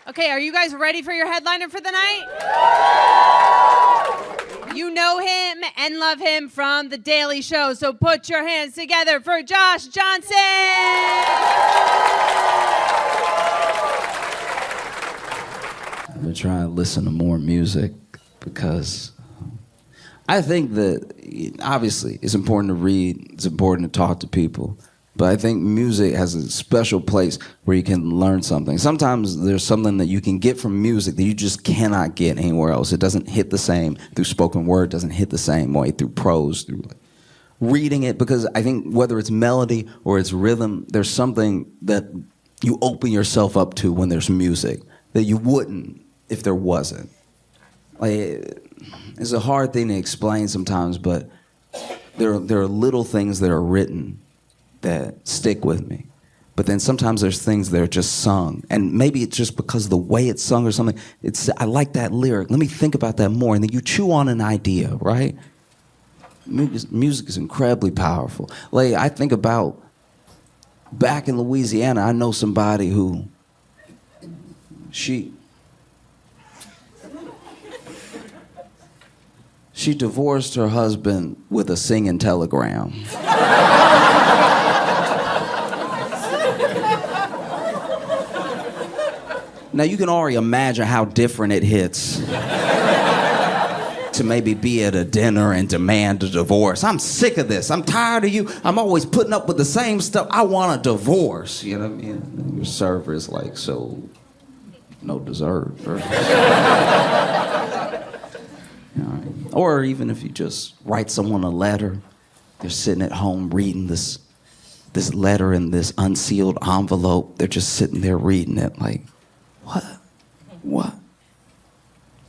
Okay, are you guys ready for your headliner for the night? You know him and love him from The Daily Show, so put your hands together for Josh Johnson! I've been trying to listen to more music because I think that obviously it's important to read, it's important to talk to people, but I think music has a special place where you can learn something. Sometimes there's something that you can get from music that you just cannot get anywhere else. It doesn't hit the same through spoken word, doesn't hit the same way through prose, through reading it, because I think whether it's melody or it's rhythm, there's something that you open yourself up to when there's music that you wouldn't if there wasn't. Like, it's a hard thing to explain sometimes, but there are little things that are written that stick with me. But then sometimes there's things that are just sung. And maybe it's just because of the way it's sung or something. I like that lyric. Let me think about that more. And then you chew on an idea, right? Music is incredibly powerful. Like, I think about back in Louisiana, I know somebody who, she divorced her husband with a singing telegram. Now, you can already imagine how different it hits to maybe be at a dinner and demand a divorce. I'm sick of this. I'm tired of you. I'm always putting up with the same stuff. I want a divorce. You know what I mean? Your server is like, so, no dessert. Or even if you just write someone a letter, they're sitting at home reading this letter in this unsealed envelope. They're just sitting there reading it like, what?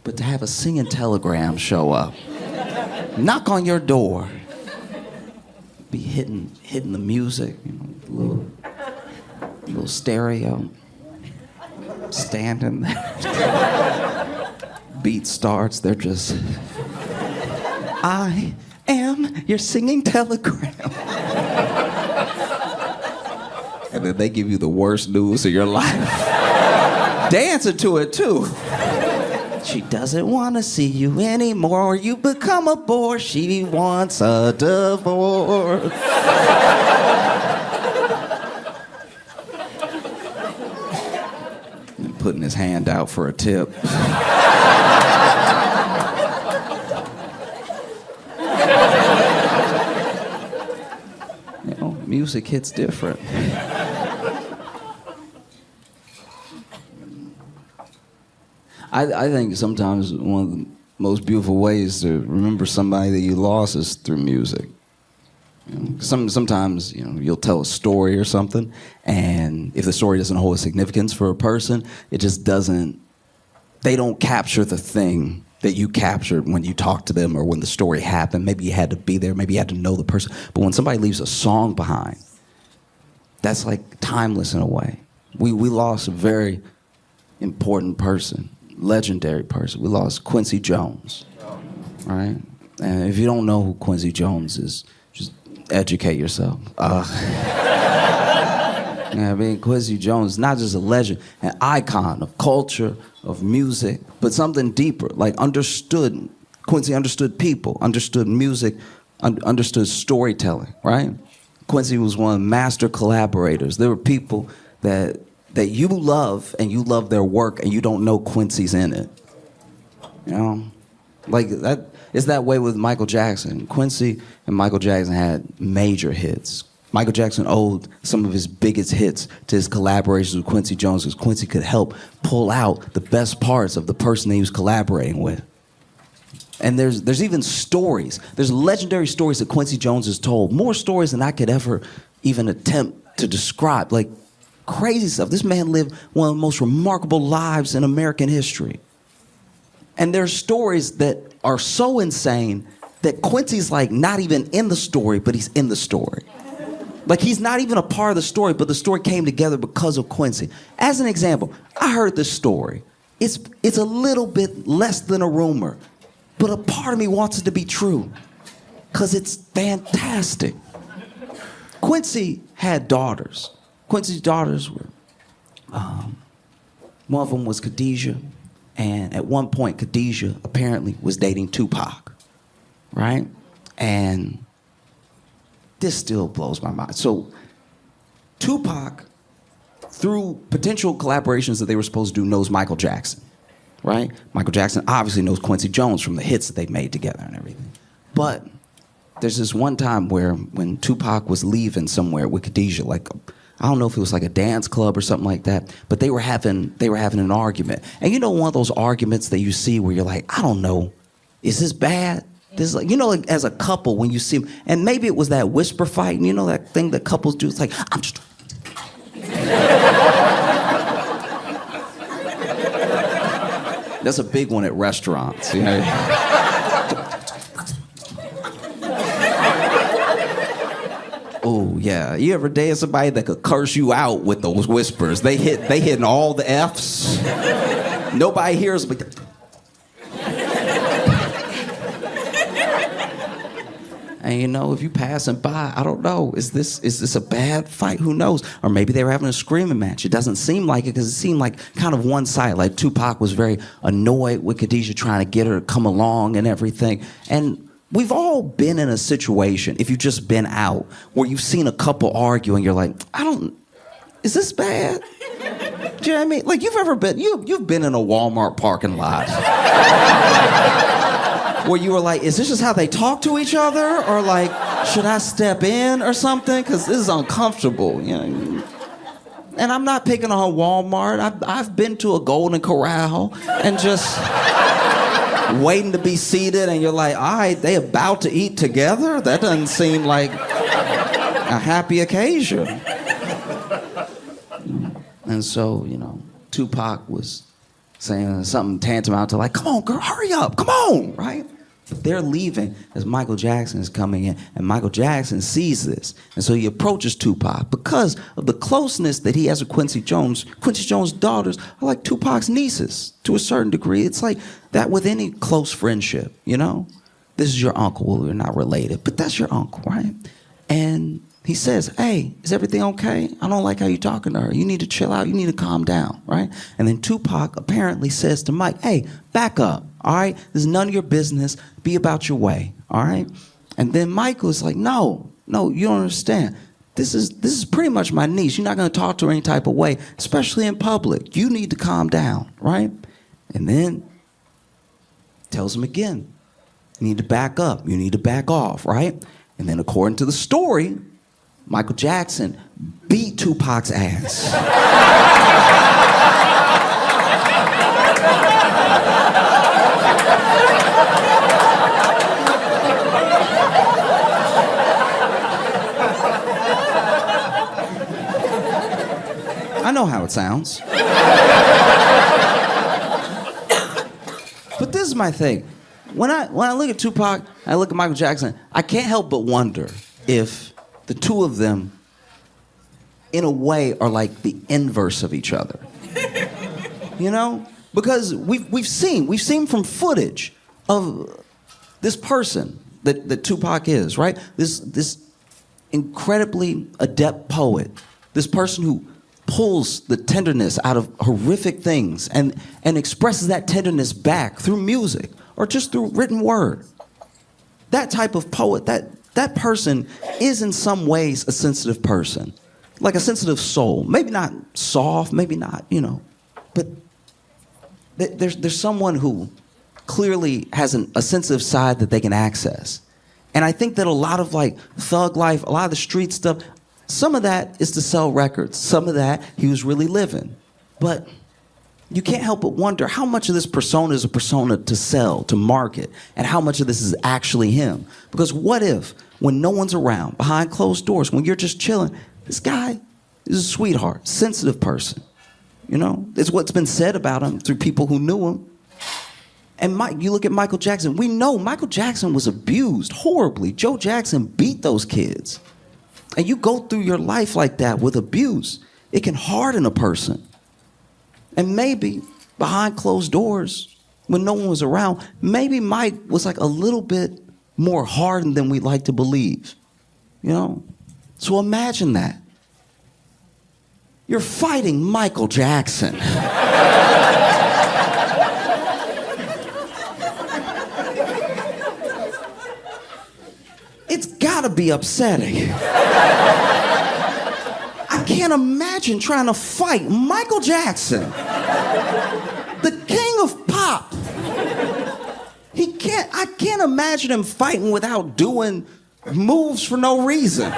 But to have a singing telegram show up, knock on your door, be hitting the music, little stereo, standing there. Beat starts, they're just, I am your singing telegram. And then they give you the worst news of your life. Dancing to it, too. She doesn't want to see you anymore. You become a bore. She wants a divorce. And putting his hand out for a tip. You know, music hits different. I think sometimes one of the most beautiful ways to remember somebody that you lost is through music. You know, sometimes you'll tell a story or something, and if the story doesn't hold a significance for a person, it just doesn't. They don't capture the thing that you captured when you talked to them or when the story happened. Maybe you had to be there, maybe you had to know the person. But when somebody leaves a song behind, that's like timeless in a way. We lost a very important person. Legendary person. We lost Quincy Jones, right? And if you don't know who Quincy Jones is, just educate yourself. I mean, Quincy Jones is not just a legend, an icon of culture, of music, but something deeper, like understood. Quincy understood people, understood music, understood storytelling, right? Quincy was one of the master collaborators. There were people that you love and you love their work and you don't know Quincy's in it. You know? Like that, it's that way with Michael Jackson. Quincy and Michael Jackson had major hits. Michael Jackson owed some of his biggest hits to his collaborations with Quincy Jones because Quincy could help pull out the best parts of the person that he was collaborating with. And there's even stories. There's legendary stories that Quincy Jones has told. More stories than I could ever even attempt to describe. Like, crazy stuff. This man lived one of the most remarkable lives in American history. And there's stories that are so insane that Quincy's like not even in the story, but he's in the story. Like he's not even a part of the story, but the story came together because of Quincy. As an example, I heard this story. It's a little bit less than a rumor, but a part of me wants it to be true because it's fantastic. Quincy had daughters. Quincy's daughters were One of them was Khadijah. And at one point, Khadijah apparently was dating Tupac, right? And this still blows my mind. So Tupac, through potential collaborations that they were supposed to do, knows Michael Jackson, right? Michael Jackson obviously knows Quincy Jones from the hits that they made together and everything. But there's this one time where when Tupac was leaving somewhere with Khadijah, like, I don't know if it was like a dance club or something like that, but they were having an argument. And you know, one of those arguments that you see where you're like, I don't know, is this bad? This is like, you know, like as a couple when you see them, and maybe it was that whisper fight, and you know that thing that couples do. It's like, I'm just. That's a big one at restaurants, you know. Oh yeah, you ever date somebody that could curse you out with those whispers? They hitting all the F's. Nobody hears, but. And you know, if you passing by, I don't know, is this a bad fight? Who knows? Or maybe they were having a screaming match. It doesn't seem like it because it seemed like kind of one sided. Like Tupac was very annoyed with Khadijah trying to get her to come along and everything. And we've all been in a situation, if you've just been out, where you've seen a couple argue and you're like, is this bad? Do you know what I mean? Like you've been in a Walmart parking lot. Where you were like, is this just how they talk to each other? Or like, should I step in or something? Because this is uncomfortable, you know. And I'm not picking on Walmart. I've been to a Golden Corral and just waiting to be seated and you're like, all right, they about to eat together? That doesn't seem like a happy occasion. And so, you know, Tupac was saying something tantamount to like, come on, girl, hurry up, come on, right? But they're leaving as Michael Jackson is coming in, and Michael Jackson sees this. And so he approaches Tupac because of the closeness that he has with Quincy Jones. Quincy Jones' daughters are like Tupac's nieces to a certain degree. It's like that with any close friendship, you know? This is your uncle. Well, we're not related, but that's your uncle, right? And he says, hey, is everything okay? I don't like how you're talking to her. You need to chill out. You need to calm down, right? And then Tupac apparently says to Mike, hey, back up, all right? This is none of your business. Be about your way, all right? And then Michael's like, no, you don't understand. This is pretty much my niece. You're not going to talk to her any type of way, especially in public. You need to calm down, right? And then tells him again, you need to back up. You need to back off, right? And then according to the story, Michael Jackson beat Tupac's ass. I know how it sounds. But this is my thing. When I look at Tupac, I look at Michael Jackson, I can't help but wonder if the two of them, in a way, are like the inverse of each other. You know? Because we've seen from footage of this person that Tupac is, right? This incredibly adept poet, this person who pulls the tenderness out of horrific things and expresses that tenderness back through music or just through written word. That type of poet, that person is in some ways a sensitive person, like a sensitive soul. Maybe not soft, maybe not, you know, but there's someone who clearly has a sensitive side that they can access. And I think that a lot of like thug life, a lot of the street stuff, some of that is to sell records. Some of that he was really living. But you can't help but wonder how much of this persona is a persona to sell, to market, and how much of this is actually him. Because what if, when no one's around, behind closed doors, when you're just chilling, this guy is a sweetheart, sensitive person. You know, it's what's been said about him through people who knew him. And you look at Michael Jackson. We know Michael Jackson was abused horribly. Joe Jackson beat those kids. And you go through your life like that with abuse, it can harden a person. And maybe behind closed doors, when no one was around, maybe Mike was like a little bit more hardened than we'd like to believe. You know? So imagine that. You're fighting Michael Jackson. It's gotta be upsetting. I can't imagine trying to fight Michael Jackson, the king of pop. I can't imagine him fighting without doing moves for no reason.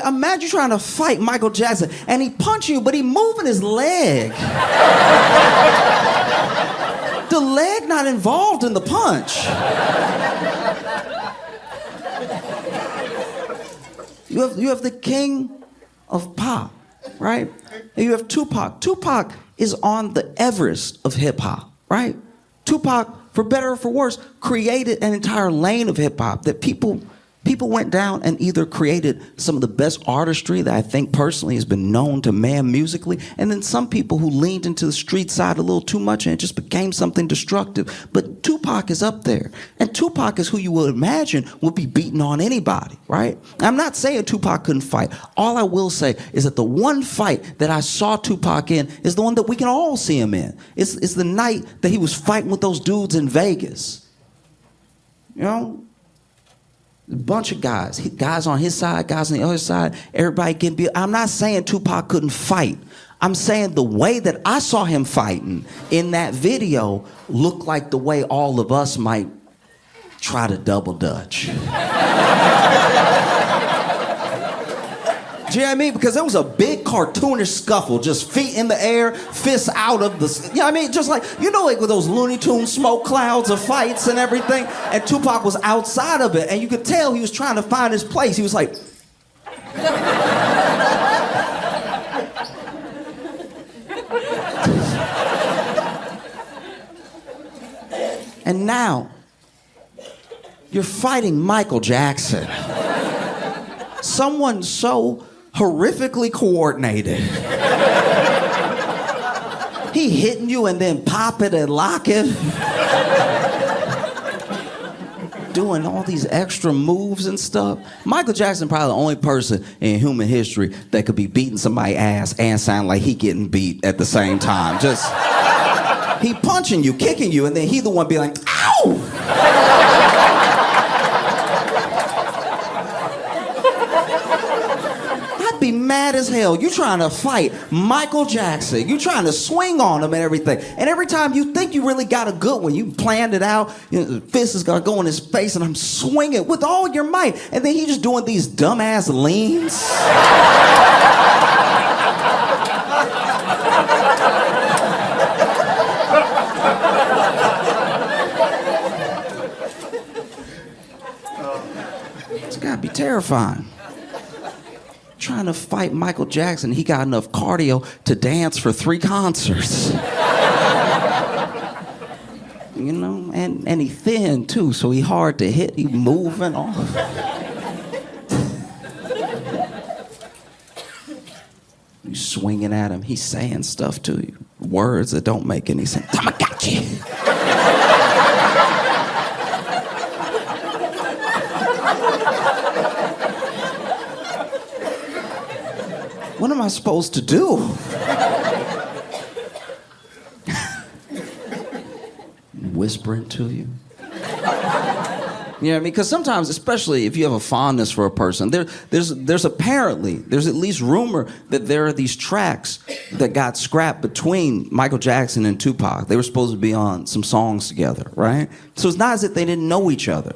Imagine trying to fight Michael Jackson and he punching you, but he moving his leg. The leg not involved in the punch. You have the king of pop, right? And you have Tupac. Tupac is on the Everest of hip hop, right? Tupac, for better or for worse, created an entire lane of hip hop that people went down and either created some of the best artistry that I think personally has been known to man musically, and then some people who leaned into the street side a little too much and it just became something destructive. But Tupac is up there. And Tupac is who you would imagine would be beating on anybody, right? I'm not saying Tupac couldn't fight. All I will say is that the one fight that I saw Tupac in is the one that we can all see him in. It's the night that he was fighting with those dudes in Vegas. You know? A bunch of guys. Guys on his side, guys on the other side, everybody getting beat. I'm not saying Tupac couldn't fight. I'm saying the way that I saw him fighting in that video looked like the way all of us might try to double dutch. Do you know what I mean? Because there was a big cartoonish scuffle, just feet in the air, fists out of the, you know what I mean? Just like, you know, like with those Looney Tunes smoke clouds of fights and everything, and Tupac was outside of it, and you could tell he was trying to find his place. He was like, and now, you're fighting Michael Jackson. Someone so horrifically coordinated. He hitting you and then popping and locking. Doing all these extra moves and stuff. Michael Jackson probably the only person in human history that could be beating somebody's ass and sound like he getting beat at the same time. Just, he punching you, kicking you, and then he the one be like, ow! Be mad as hell. You trying to fight Michael Jackson. You trying to swing on him and everything. And every time you think you really got a good one, you planned it out, you know, the fist is gonna go in his face and I'm swinging with all your might. And then he just doing these dumbass leans. It's gotta be terrifying. Trying to fight Michael Jackson, he got enough cardio to dance for 3 concerts. You know, and he thin too, so he hard to hit, he moving off. You swinging at him, he's saying stuff to you, words that don't make any sense. Tamagotchi. What am I supposed to do? Whispering to you. You know what I mean? Because sometimes, especially if you have a fondness for a person, there's at least rumor that there are these tracks that got scrapped between Michael Jackson and Tupac. They were supposed to be on some songs together, right? So it's not as if they didn't know each other.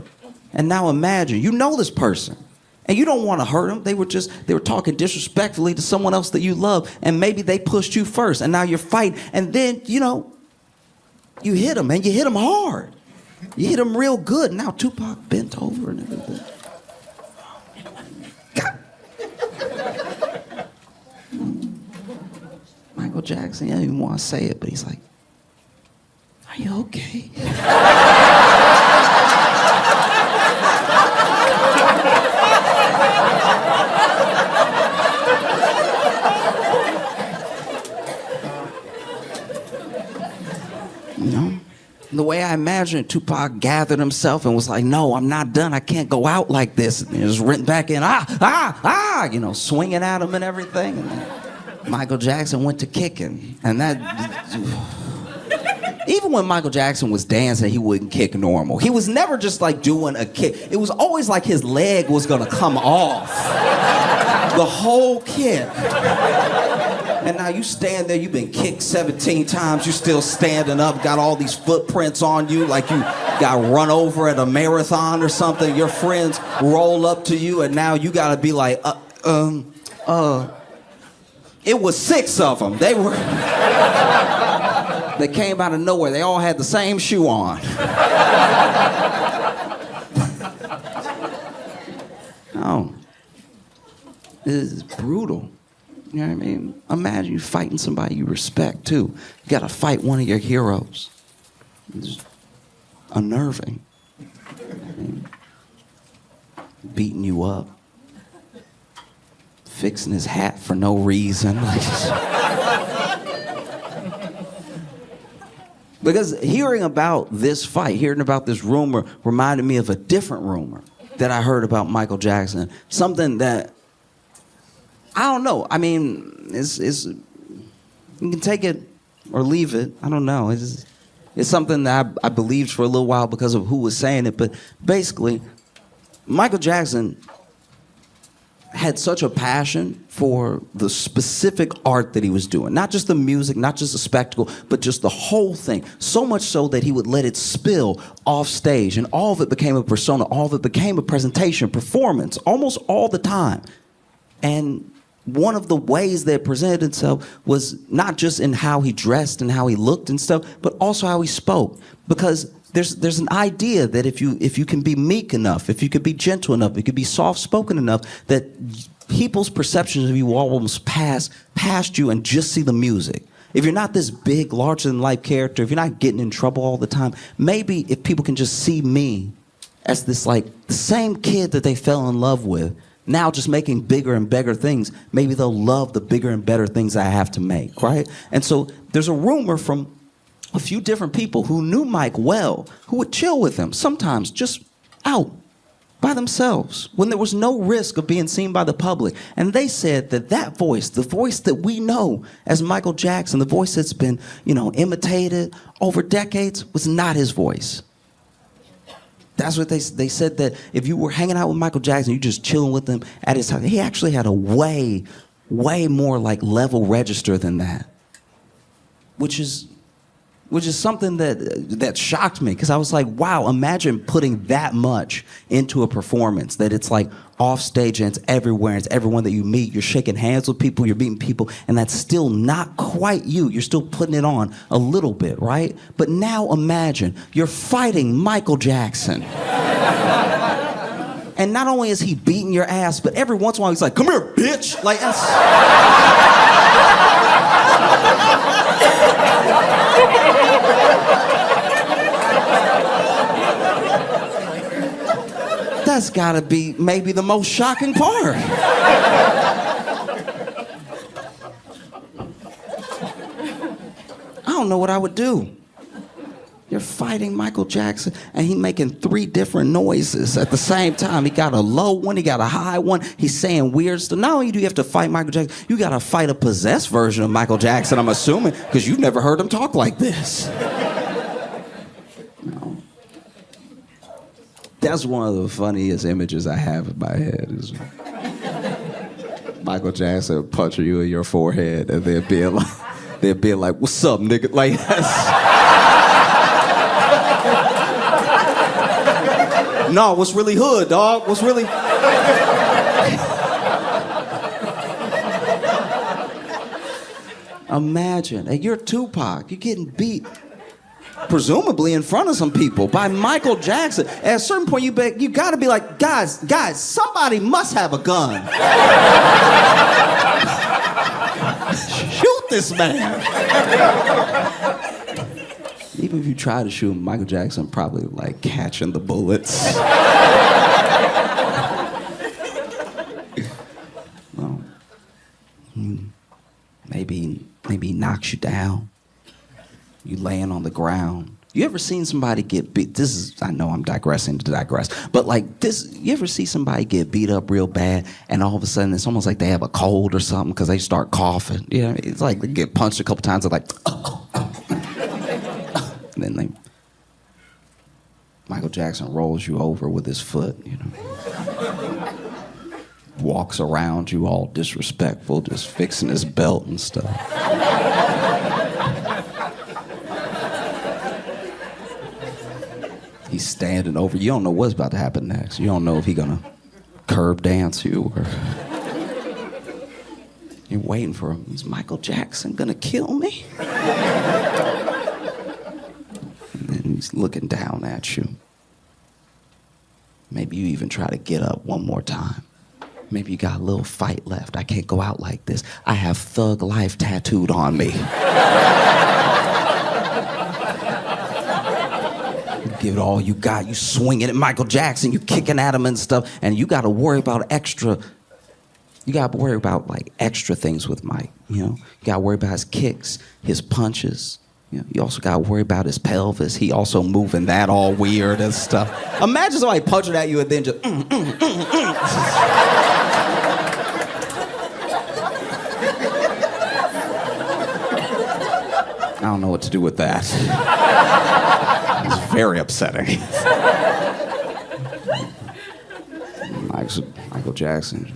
And now imagine, you know this person. And you don't want to hurt them. They were talking disrespectfully to someone else that you love, and maybe they pushed you first, and now you're fighting, and then, you know, you hit them, and you hit them hard. You hit them real good. Now Tupac bent over and everything. God. Michael Jackson, he didn't even want to say it, but he's like, are you okay? You know, the way I imagine it, Tupac gathered himself and was like, no, I'm not done. I can't go out like this. And he was written back in, you know, swinging at him and everything. And then Michael Jackson went to kicking. And that, even when Michael Jackson was dancing, he wouldn't kick normal. He was never just like doing a kick. It was always like his leg was gonna come off. The whole kick. And now you stand there, you've been kicked 17 times, you still standing up, got all these footprints on you, like you got run over at a marathon or something. Your friends roll up to you, and now you gotta be like, It was 6 of them. They came out of nowhere. They all had the same shoe on. Oh, this is brutal. You know what I mean? Imagine you fighting somebody you respect, too. You gotta fight one of your heroes. It's unnerving. Beating you up. Fixing his hat for no reason. Because hearing about this fight, hearing about this rumor, reminded me of a different rumor that I heard about Michael Jackson. Something that, I don't know. I mean, it's you can take it or leave it. I don't know. It's something that I believed for a little while because of who was saying it. But basically, Michael Jackson had such a passion for the specific art that he was doing. Not just the music, not just the spectacle, but just the whole thing. So much so that he would let it spill off stage, and all of it became a persona, all of it became a presentation, performance, almost all the time. And one of the ways that it presented itself was not just in how he dressed and how he looked and stuff, but also how he spoke. Because there's an idea that if you can be meek enough, if you could be gentle enough, if you could be soft-spoken enough, that people's perceptions of you will almost pass past you and just see the music. If you're not this big, larger-than-life character, if you're not getting in trouble all the time, maybe if people can just see me as this, like, the same kid that they fell in love with, now just making bigger and better things, maybe they'll love the bigger and better things I have to make, right? And so there's a rumor from a few different people who knew Mike well, who would chill with him, sometimes just out by themselves when there was no risk of being seen by the public. And they said that that voice, the voice that we know as Michael Jackson, the voice that's been, you know, imitated over decades, was not his voice. That's what they said, that if you were hanging out with Michael Jackson, you just chilling with him at his house, he actually had a way more like level register than that, which is something that shocked me, because I was like, wow, imagine putting that much into a performance, that it's like off stage and it's everywhere, and it's everyone that you meet, you're shaking hands with people, you're meeting people, and that's still not quite you. You're still putting it on a little bit, right? But now imagine you're fighting Michael Jackson. And not only is he beating your ass, but every once in a while he's like, come here, bitch. Like, that's gotta be maybe the most shocking part. I don't know what I would do. You're fighting Michael Jackson, and he's making 3 different noises at the same time. He got a low one, he got a high one, he's saying weird stuff. Not only do you have to fight Michael Jackson, you gotta fight a possessed version of Michael Jackson, I'm assuming, because you've never heard him talk like this. No. That's one of the funniest images I have in my head, is Michael Jackson punching you in your forehead and they'd be like, what's up, nigga? Like, that's... No, what's really hood, dog? What's really... Imagine, and you're Tupac, you're getting beat, presumably in front of some people, by Michael Jackson. At a certain point, you gotta be like, guys, somebody must have a gun. Shoot this man. Even if you try to shoot him, Michael Jackson probably like catching the bullets. Well, maybe he knocks you down. You laying on the ground. You ever seen somebody get beat? I know I'm digressing to digress, but like this, you ever see somebody get beat up real bad and all of a sudden it's almost like they have a cold or something because they start coughing? Yeah, it's like they get punched a couple times, they're like, and then Michael Jackson rolls you over with his foot, walks around you all disrespectful, just fixing his belt and stuff. He's standing over you. You don't know what's about to happen next. You don't know if he's gonna curb dance you or you're waiting for him. Is Michael Jackson gonna kill me? And then he's looking down at you. Maybe you even try to get up one more time. Maybe you got a little fight left. I can't go out like this. I have Thug Life tattooed on me. Give it all you got. You swinging at Michael Jackson. You kicking at him and stuff. And you got to worry about extra. You got to worry about like extra things with Mike. You got to worry about his kicks, his punches. You also got to worry about his pelvis. He also moving that all weird and stuff. Imagine somebody punching at you and then just. I don't know what to do with that. It's very upsetting. Michael Jackson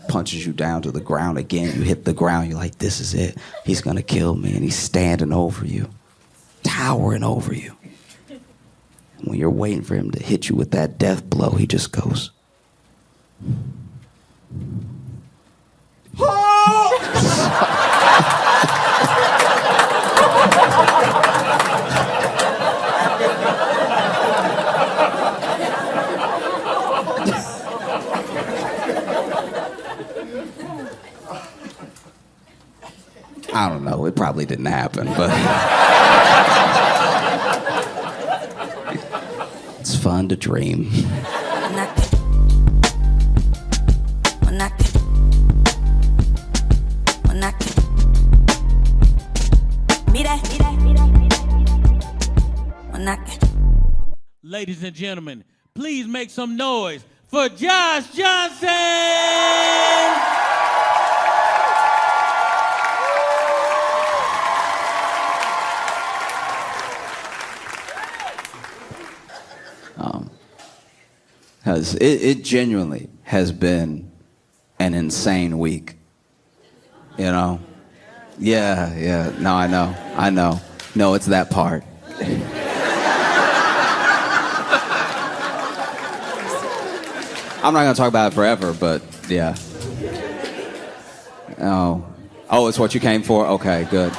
punches you down to the ground again. You hit the ground. You're like, this is it. He's going to kill me. And he's standing over you, towering over you. When you're waiting for him to hit you with that death blow, he just goes. I don't know. It probably didn't happen, but it's fun to dream. Ladies and gentlemen, please make some noise for Josh Johnson! It genuinely has been an insane week. Yeah. No, I know. No, it's that part. I'm not gonna talk about it forever, but yeah. Oh, it's what you came for? Okay, good.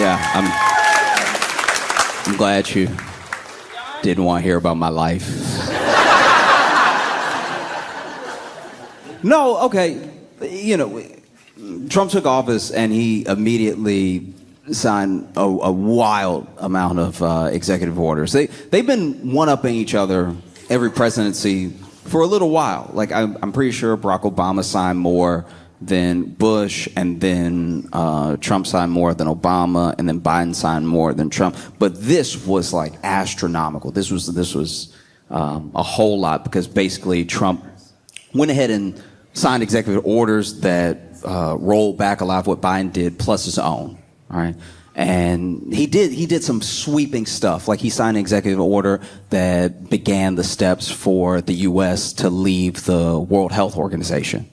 Yeah, I'm glad you didn't want to hear about my life. No, okay. Trump took office and he immediately signed a wild amount of executive orders. They've been one-upping each other every presidency for a little while. Like, I'm pretty sure Barack Obama signed more than Bush, and then Trump signed more than Obama, and then Biden signed more than Trump. But this was like astronomical. This was a whole lot, because basically Trump went ahead and signed executive orders that rolled back a lot of what Biden did, plus his own. All right. And he did some sweeping stuff. Like, he signed an executive order that began the steps for the U.S. to leave the World Health Organization.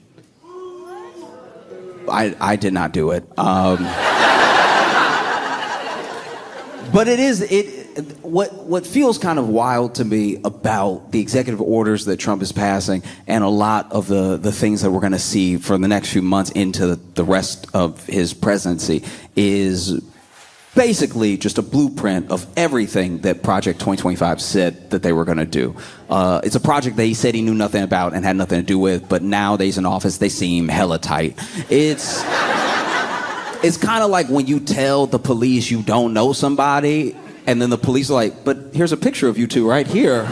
I did not do it. But what feels kind of wild to me about the executive orders that Trump is passing, and a lot of the things that we're going to see for the next few months into the rest of his presidency, is basically just a blueprint of everything that Project 2025 said that they were going to do. It's a project that he said he knew nothing about and had nothing to do with, but nowadays in office, they seem hella tight. It's kind of like when you tell the police you don't know somebody, and then the police are like, but here's a picture of you two right here.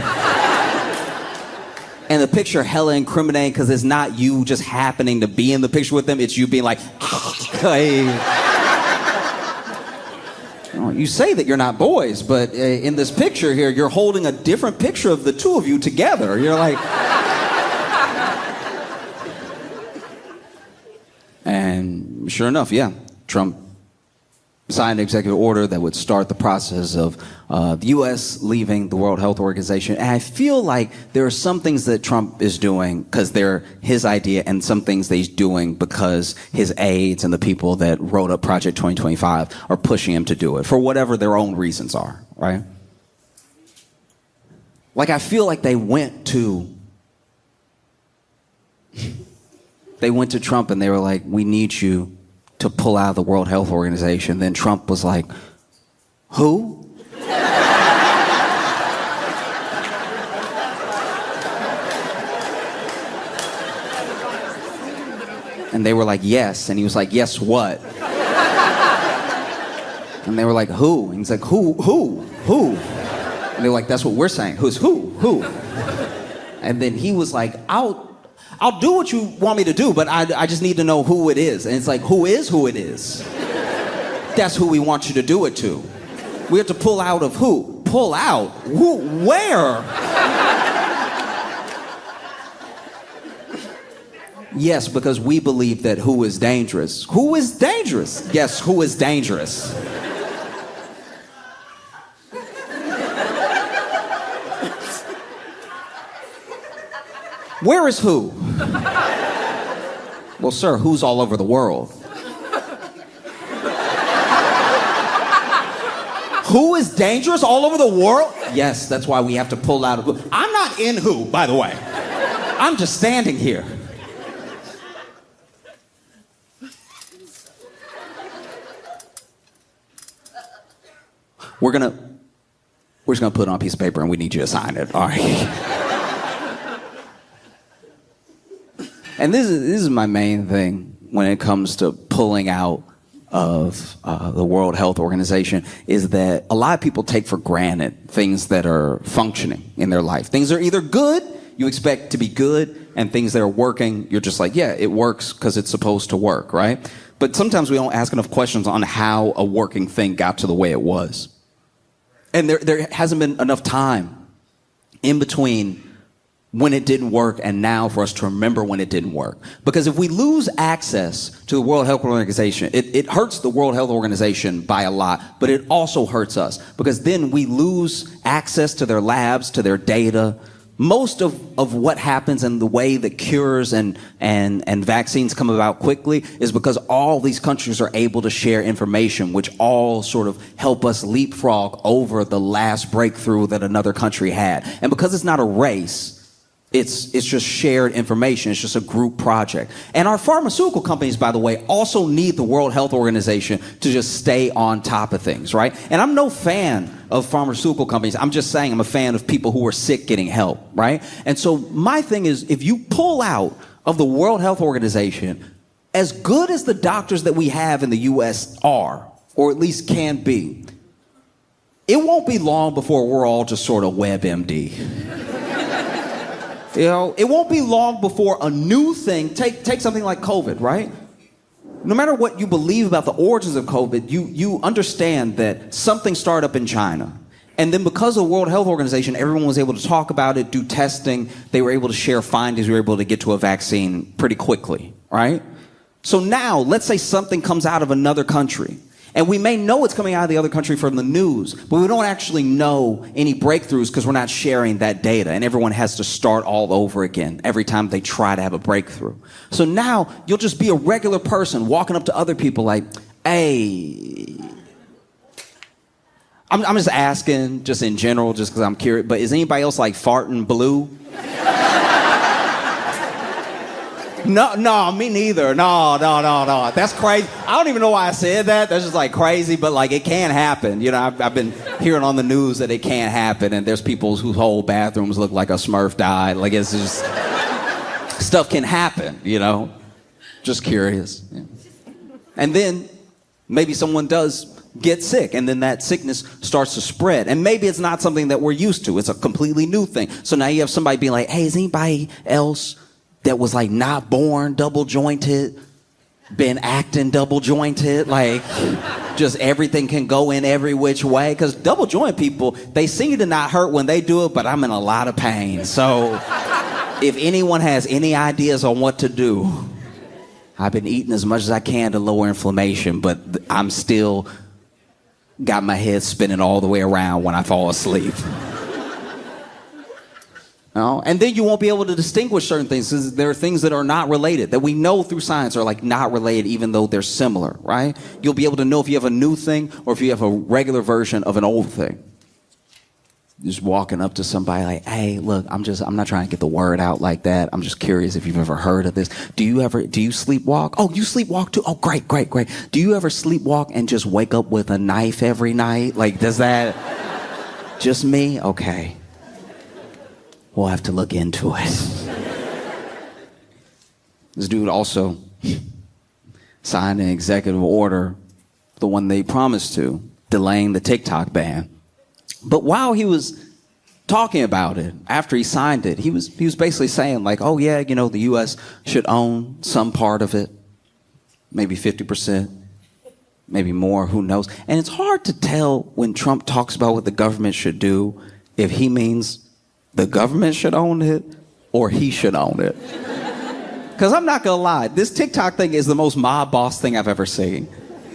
And the picture hella incriminating, because it's not you just happening to be in the picture with them, it's you being like, hey. You say that you're not boys, but in this picture here, you're holding a different picture of the two of you together. You're like... And sure enough, yeah, Trump signed an executive order that would start the process of the U.S. leaving the World Health Organization. And I feel like there are some things that Trump is doing because they're his idea, and some things that he's doing because his aides and the people that wrote up Project 2025 are pushing him to do it for whatever their own reasons are, right? Like, I feel like they went to Trump and they were like, we need you to pull out of the World Health Organization. Then Trump was like, who? And they were like, yes. And he was like, yes, what? And they were like, who? And he's like, who? And they were like, that's what we're saying. Who's who? And then he was like, I'll do what you want me to do, but I just need to know who it is. And it's like, who is who it is? That's who we want you to do it to. We have to pull out of who? Pull out? Who? Where? Yes, because we believe that who is dangerous. Who is dangerous? Yes, who is dangerous? Where is who? Well, sir, who's all over the world? Who is dangerous all over the world? Yes, that's why we have to pull out of who. I'm not in who, by the way. I'm just standing here. We're just gonna put it on a piece of paper and we need you to sign it, all right? And this is my main thing when it comes to pulling out of the World Health Organization, is that a lot of people take for granted things that are functioning in their life. Things are either good, you expect to be good, and things that are working, you're just like, yeah, it works because it's supposed to work, right? But sometimes we don't ask enough questions on how a working thing got to the way it was. And there hasn't been enough time in between when it didn't work and now for us to remember when it didn't work. Because if we lose access to the World Health Organization, it hurts the World Health Organization by a lot, but it also hurts us because then we lose access to their labs, to their data. Most of what happens and the way that cures and vaccines come about quickly is because all these countries are able to share information, which all sort of help us leapfrog over the last breakthrough that another country had. And because it's not a race, it's just shared information. It's just a group project. And our pharmaceutical companies, by the way, also need the World Health Organization to just stay on top of things, right? And I'm no fan of pharmaceutical companies. I'm just saying I'm a fan of people who are sick getting help, right? And so my thing is, if you pull out of the World Health Organization, as good as the doctors that we have in the U.S. are, or at least can be, it won't be long before we're all just sort of WebMD. You know, it won't be long before a new thing, take something like COVID, right? No matter what you believe about the origins of COVID, you understand that something started up in China. And then because of the World Health Organization, everyone was able to talk about it, do testing. They were able to share findings. We were able to get to a vaccine pretty quickly, right? So now, let's say something comes out of another country. And we may know it's coming out of the other country from the news, but we don't actually know any breakthroughs because we're not sharing that data. And everyone has to start all over again every time they try to have a breakthrough. So now you'll just be a regular person walking up to other people like, hey, I'm just asking, just in general, just because I'm curious, but is anybody else like farting blue? No, me neither. No. That's crazy. I don't even know why I said that. That's just like crazy, but like it can happen. You know, I've been hearing on the news that it can happen, and there's people whose whole bathrooms look like a Smurf died. Like it's just stuff can happen. You know, just curious. Yeah. And then maybe someone does get sick, and then that sickness starts to spread. And maybe it's not something that we're used to. It's a completely new thing. So now you have somebody being like, hey, is anybody else that was like not born, double jointed? been acting double jointed, like just everything can go in every which way. Because double joint people, they seem to not hurt when they do it, but I'm in a lot of pain. So if anyone has any ideas on what to do, I've been eating as much as I can to lower inflammation, but I'm still got my head spinning all the way around when I fall asleep. And then you won't be able to distinguish certain things, because there are things that are not related, that we know through science are like not related, even though they're similar, right? You'll be able to know if you have a new thing or if you have a regular version of an old thing. Just walking up to somebody like, hey, look, I'm not trying to get the word out like that. I'm just curious if you've ever heard of this. Do you sleepwalk? Oh, you sleepwalk too? Oh, great. Do you ever sleepwalk and just wake up with a knife every night? Like, does that, just me? Okay. We'll have to look into it. This dude also signed an executive order, the one they promised to, delaying the TikTok ban. But while he was talking about it, after he signed it, he was basically saying like, oh yeah, the U.S. should own some part of it, maybe 50%, maybe more, who knows. And it's hard to tell when Trump talks about what the government should do, if he means the government should own it or he should own it. Because I'm not gonna lie, this TikTok thing is the most mob boss thing I've ever seen.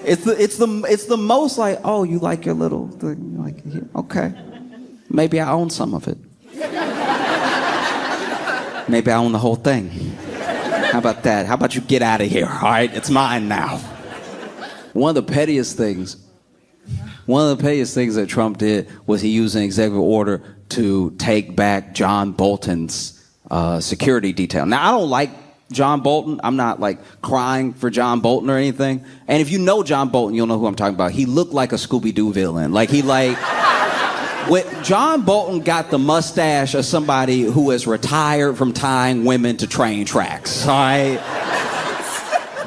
It's the most like, oh, you like your little thing, like, yeah, okay, maybe I own some of it. Maybe I own the whole thing. How about that? How about you get out of here? All right, it's mine now. One of the pettiest things that Trump did was he used an executive order to take back John Bolton's security detail. Now, I don't like John Bolton. I'm not like crying for John Bolton or anything. And if you know John Bolton, you'll know who I'm talking about. He looked like a Scooby-Doo villain. When John Bolton got the mustache of somebody who has retired from tying women to train tracks, all right?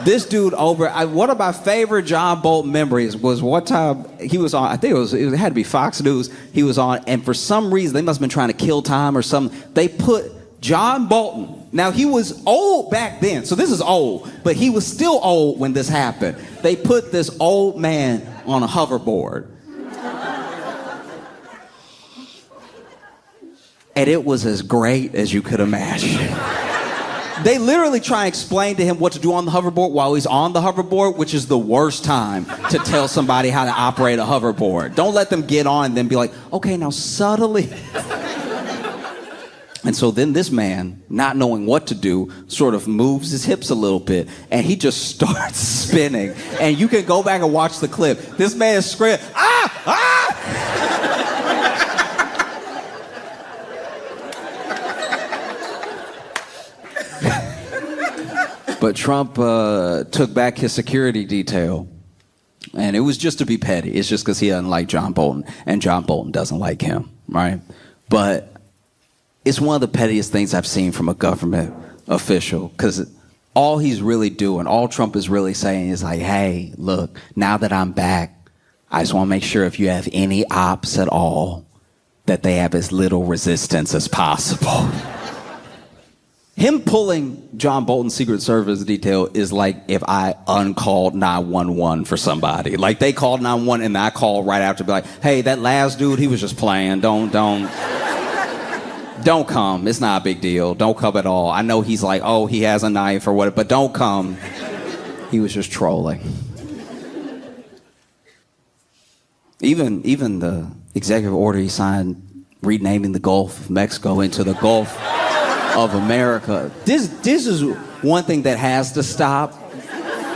This dude one of my favorite John Bolton memories was one time he was on, I think it had to be Fox News, he was on, and for some reason, they must have been trying to kill time or something, they put John Bolton, now he was old back then, so this is old, but he was still old when this happened. They put this old man on a hoverboard. And it was as great as you could imagine. They literally try and explain to him what to do on the hoverboard while he's on the hoverboard, which is the worst time to tell somebody how to operate a hoverboard. Don't let them get on and then be like, okay, now subtly. And so then this man, not knowing what to do, sort of moves his hips a little bit, and he just starts spinning. And you can go back and watch the clip. This man is screaming, ah, ah! But Trump took back his security detail, and it was just to be petty. It's just because he doesn't like John Bolton, and John Bolton doesn't like him, right? But it's one of the pettiest things I've seen from a government official, because all he's really doing, all Trump is really saying is like, hey, look, now that I'm back, I just want to make sure if you have any ops at all, that they have as little resistance as possible. Him pulling John Bolton's Secret Service detail is like if I uncalled 911 for somebody. Like they called 911 and I called right after, be like, hey, that last dude, he was just playing. Don't come. It's not a big deal. Don't come at all. I know he's like, oh, he has a knife or what, but don't come. He was just trolling. Even the executive order he signed renaming the Gulf of Mexico into the Gulf of America. This is one thing that has to stop.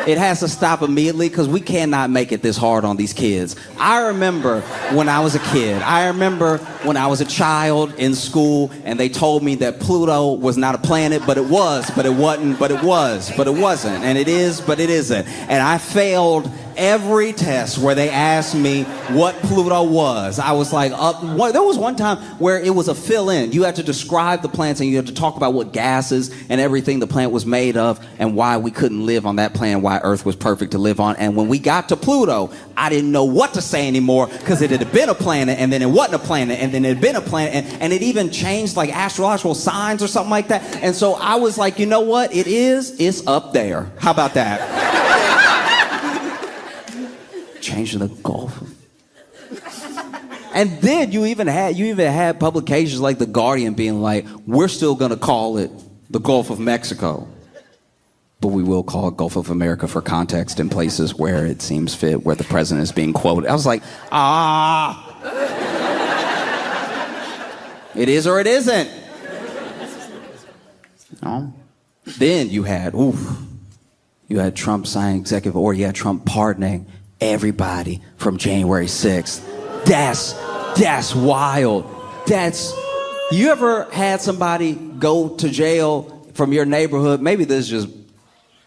It has to stop immediately, because we cannot make it this hard on these kids. I remember when I was a kid. I remember when I was a child in school and they told me that Pluto was not a planet, but it was, but it wasn't, but it was, but it wasn't, and it is, but it isn't. And I failed every test where they asked me what Pluto was. I was like, there was one time where it was a fill-in. You had to describe the planets and you had to talk about what gases and everything the planet was made of and why we couldn't live on that planet, why Earth was perfect to live on. And when we got to Pluto, I didn't know what to say anymore, because it had been a planet and then it wasn't a planet and then it had been a planet and it even changed like astrological signs or something like that. And so I was like, you know what? It's up there. How about that? changing the Gulf. And then you even had publications like The Guardian being like, we're still going to call it the Gulf of Mexico, but we will call it Gulf of America for context in places where it seems fit, where the president is being quoted. I was like, it is or it isn't. No. Then you had Trump signing executive order. You had Trump pardoning everybody from January 6th. That's wild. You ever had somebody go to jail from your neighborhood? Maybe this is just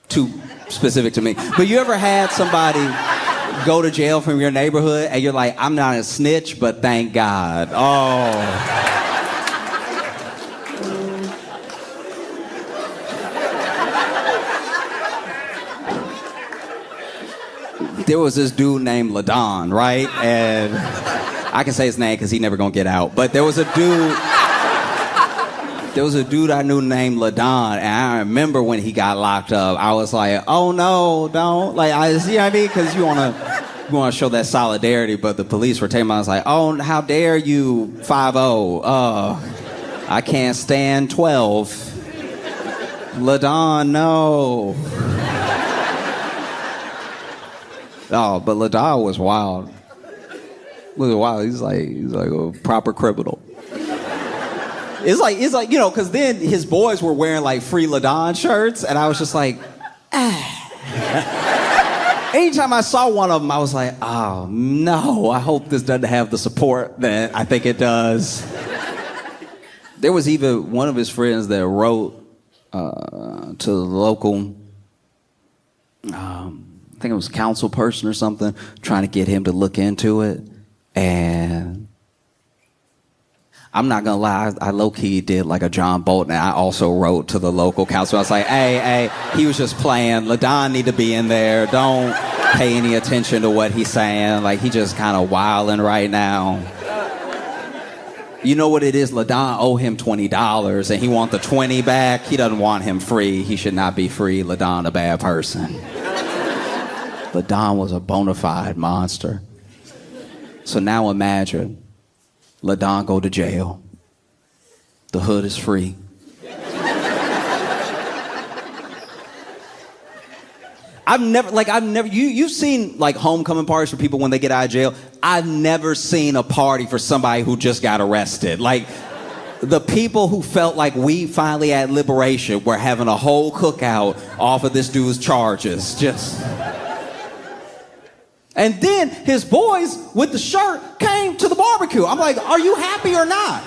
too specific to me. But you ever had somebody go to jail from your neighborhood and you're like, I'm not a snitch, but thank God. Oh. There was this dude named LaDon, right? And I can say his name because he never gonna get out. But there was a dude I knew named LaDon, and I remember when he got locked up, I was like, oh no, don't. Like, you know what I mean? Because you wanna show that solidarity, but the police were taking him. I was like, oh, how dare you, 5-0. I can't stand 12. LaDon, no. Oh, but LaDon was wild. He's like a proper criminal. It's like you know, because then his boys were wearing like free LaDon shirts, and I was just like, Anytime I saw one of them, I was like, oh no, I hope this doesn't have the support that I think it does. There was even one of his friends that wrote to the local. I think it was council person or something, trying to get him to look into it. And I'm not gonna lie, I low-key did like a John Bolton, and I also wrote to the local council. I was like, hey, he was just playing. LaDon need to be in there. Don't pay any attention to what he's saying. Like, he just kind of wilding right now. You know what it is? LaDon owe him $20, and he want the 20 back. He doesn't want him free. He should not be free. LaDon a bad person. LaDon was a bona fide monster. So now imagine LaDon go to jail. The hood is free. You've seen like homecoming parties for people when they get out of jail. I've never seen a party for somebody who just got arrested. Like, the people who felt like we finally had liberation were having a whole cookout off of this dude's charges. And then his boys with the shirt came to the barbecue. I'm like, are you happy or not?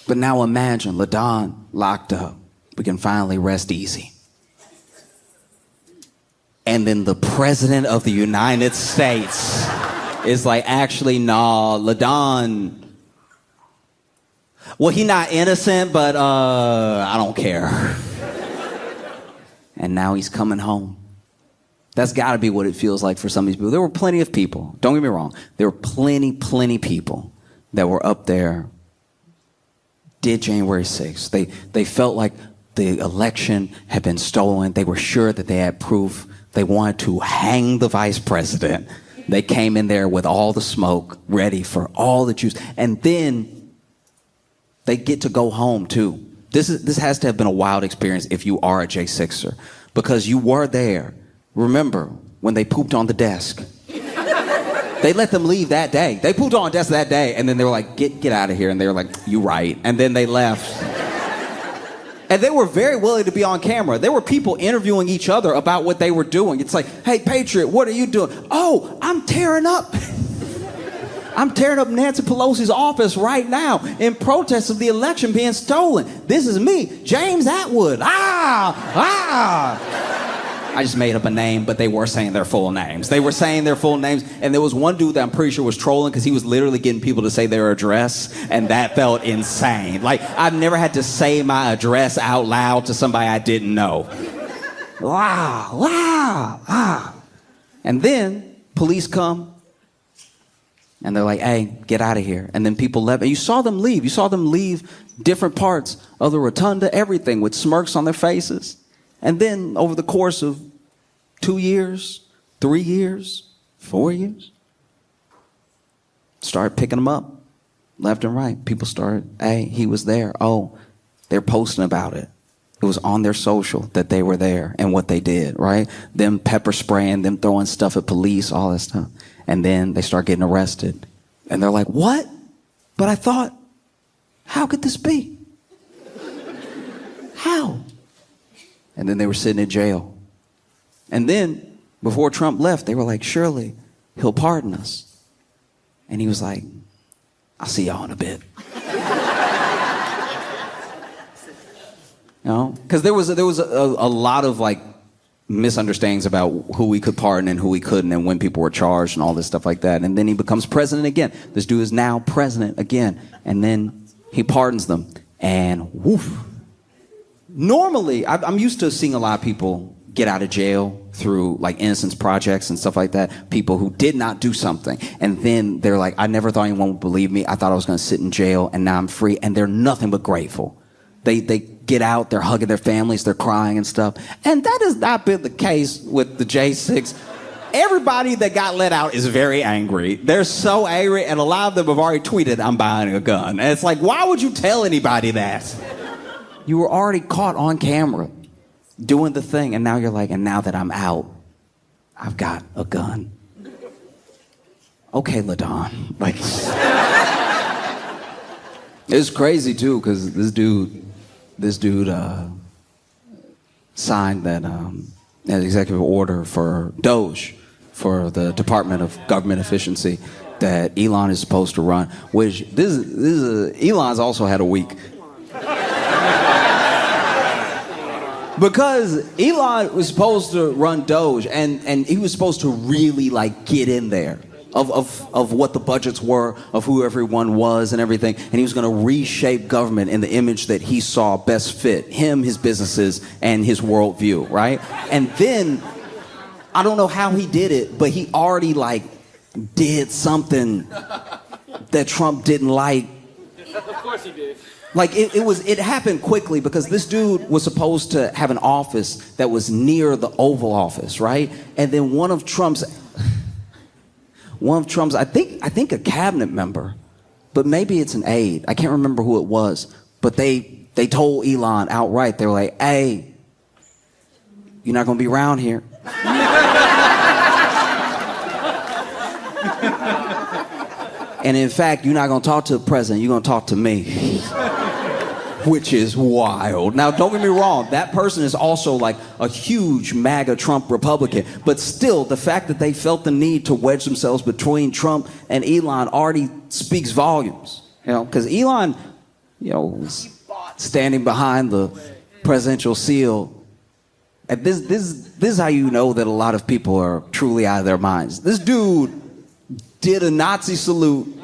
But now imagine LaDon locked up. We can finally rest easy. And then the president of the United States is like, actually, nah, LaDon, well, he not innocent, but I don't care. And now he's coming home. That's got to be what it feels like for some of these people. There were plenty of people, don't get me wrong, there were plenty people that were up there, did January 6th. They felt like the election had been stolen. They were sure that they had proof. They wanted to hang the vice president. They came in there with all the smoke, ready for all the juice. And then they get to go home too. This has to have been a wild experience if you are a J6er, because you were there. Remember when they pooped on the desk? They let them leave that day. They pooped on the desk that day, and then they were like, get out of here. And they were like, you right. And then they left. And they were very willing to be on camera. There were people interviewing each other about what they were doing. It's like, hey, Patriot, what are you doing? Oh, I'm tearing up Nancy Pelosi's office right now in protest of the election being stolen. This is me, James Atwood. I just made up a name, but they were saying their full names. And there was one dude that I'm pretty sure was trolling because he was literally getting people to say their address, and that felt insane. Like, I've never had to say my address out loud to somebody I didn't know. And then police come, and they're like, hey, get out of here. And then people left. And you saw them leave. You saw them leave different parts of the rotunda, everything, with smirks on their faces. And then over the course of 2 years, 3 years, 4 years. Started picking them up left and right. People started, hey, he was there. Oh, they're posting about it. It was on their social that they were there and what they did, right? Them pepper spraying, them throwing stuff at police, all that stuff. And then they start getting arrested. And they're like, what? But I thought, how could this be? How? And then they were sitting in jail. And then, before Trump left, they were like, surely he'll pardon us. And he was like, I'll see y'all in a bit. You know, because there was a lot of like misunderstandings about who we could pardon and who we couldn't, and when people were charged and all this stuff like that. And then he becomes president again. This dude is now president again, and then he pardons them. And woof. Normally, I'm used to seeing a lot of people get out of jail through like innocence projects and stuff like that. People who did not do something, and then they're like, I never thought anyone would believe me. I thought I was going to sit in jail, and now I'm free. And they're nothing but grateful. They get out, they're hugging their families, they're crying and stuff. And that has not been the case with the J6. Everybody that got let out is very angry. They're so angry, and a lot of them have already tweeted, I'm buying a gun. And it's like, why would you tell anybody that? You were already caught on camera doing the thing, and now you're like, and now that I'm out, I've got a gun. Okay, LaDon. Like, it's crazy too, because this dude signed that executive order for Doge, for the Department of Government Efficiency, that Elon is supposed to run. Which Elon's also had a week. Because Elon was supposed to run Doge, and he was supposed to really like get in there of what the budgets were, of who everyone was and everything, and he was going to reshape government in the image that he saw best fit him, his businesses, and his worldview, right? And then, I don't know how he did it, but he already like did something that Trump didn't like. Of course he did. Like it happened quickly, because this dude was supposed to have an office that was near the Oval Office, right? And then one of Trump's, I think a cabinet member, but maybe it's an aide. I can't remember who it was, but they told Elon outright. They were like, "Hey, you're not gonna be around here." And in fact, you're not gonna talk to the president. You're gonna talk to me. Which is wild. Now, don't get me wrong, that person is also like a huge MAGA Trump Republican, but still, the fact that they felt the need to wedge themselves between Trump and Elon already speaks volumes. You know, because Elon, you know, was standing behind the presidential seal. And this is how you know that a lot of people are truly out of their minds. This dude did a Nazi salute